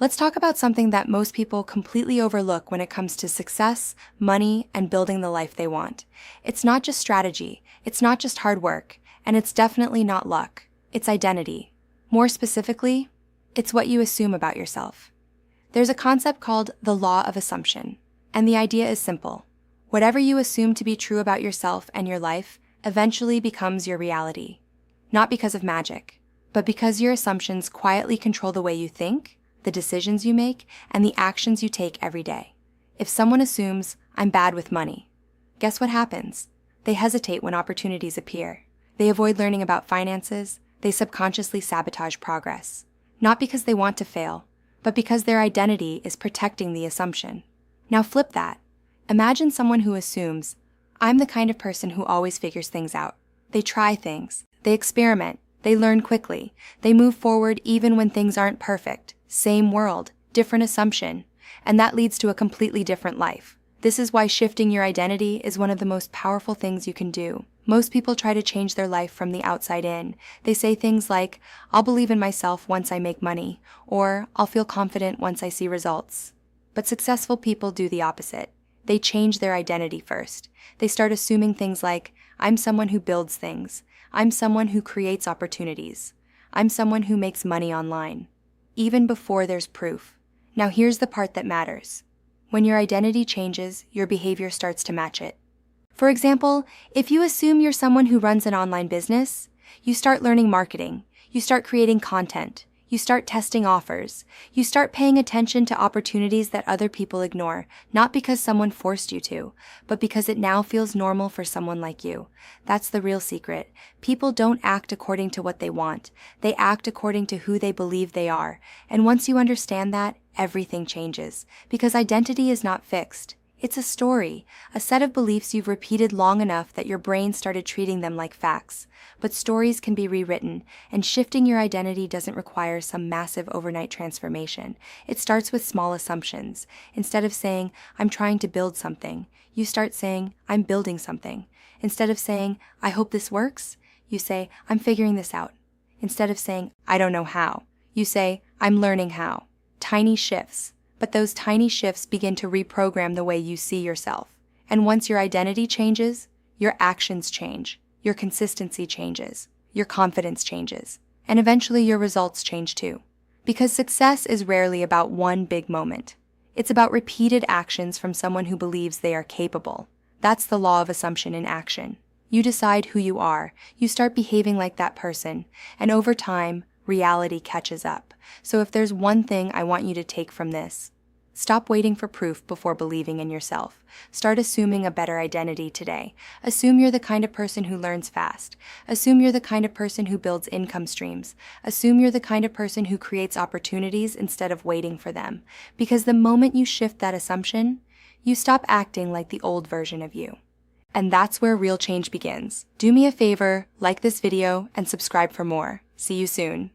Let's talk about something that most people completely overlook when it comes to success, money, and building the life they want. It's not just strategy, it's not just hard work, and it's definitely not luck. It's identity. More specifically, it's what you assume about yourself. There's a concept called the law of assumption, and the idea is simple. Whatever you assume to be true about yourself and your life eventually becomes your reality. Not because of magic, but because your assumptions quietly control the way you think, the decisions you make, and the actions you take every day. If someone assumes, "I'm bad with money," guess what happens? They hesitate when opportunities appear. They avoid learning about finances. They subconsciously sabotage progress. Not because they want to fail, but because their identity is protecting the assumption. Now flip that. Imagine someone who assumes, "I'm the kind of person who always figures things out." They try things. They experiment. They learn quickly. They move forward even when things aren't perfect. Same world, different assumption, and that leads to a completely different life. This is why shifting your identity is one of the most powerful things you can do. Most people try to change their life from the outside in. They say things like, "I'll believe in myself once I make money," or "I'll feel confident once I see results." But successful people do the opposite. They change their identity first. They start assuming things like, "I'm someone who builds things. I'm someone who creates opportunities. I'm someone who makes money online," even before there's proof. Now here's the part that matters. When your identity changes, your behavior starts to match it. For example, if you assume you're someone who runs an online business, you start learning marketing, you start creating content, you start testing offers, you start paying attention to opportunities that other people ignore, not because someone forced you to, but because it now feels normal for someone like you. That's the real secret. People don't act according to what they want. They act according to who they believe they are. And once you understand that, everything changes. Because identity is not fixed. It's a story, a set of beliefs you've repeated long enough that your brain started treating them like facts. But stories can be rewritten, and shifting your identity doesn't require some massive overnight transformation. It starts with small assumptions. Instead of saying, "I'm trying to build something," you start saying, "I'm building something." Instead of saying, "I hope this works," you say, "I'm figuring this out." Instead of saying, "I don't know how," you say, "I'm learning how." Tiny shifts. But those tiny shifts begin to reprogram the way you see yourself. And once your identity changes, your actions change, your consistency changes, your confidence changes, and eventually your results change too. Because success is rarely about one big moment. It's about repeated actions from someone who believes they are capable. That's the law of assumption in action. You decide who you are, you start behaving like that person, and over time, reality catches up. So if there's one thing I want you to take from this, stop waiting for proof before believing in yourself. Start assuming a better identity today. Assume you're the kind of person who learns fast. Assume you're the kind of person who builds income streams. Assume you're the kind of person who creates opportunities instead of waiting for them. Because the moment you shift that assumption, you stop acting like the old version of you. And that's where real change begins. Do me a favor, like this video, and subscribe for more. See you soon.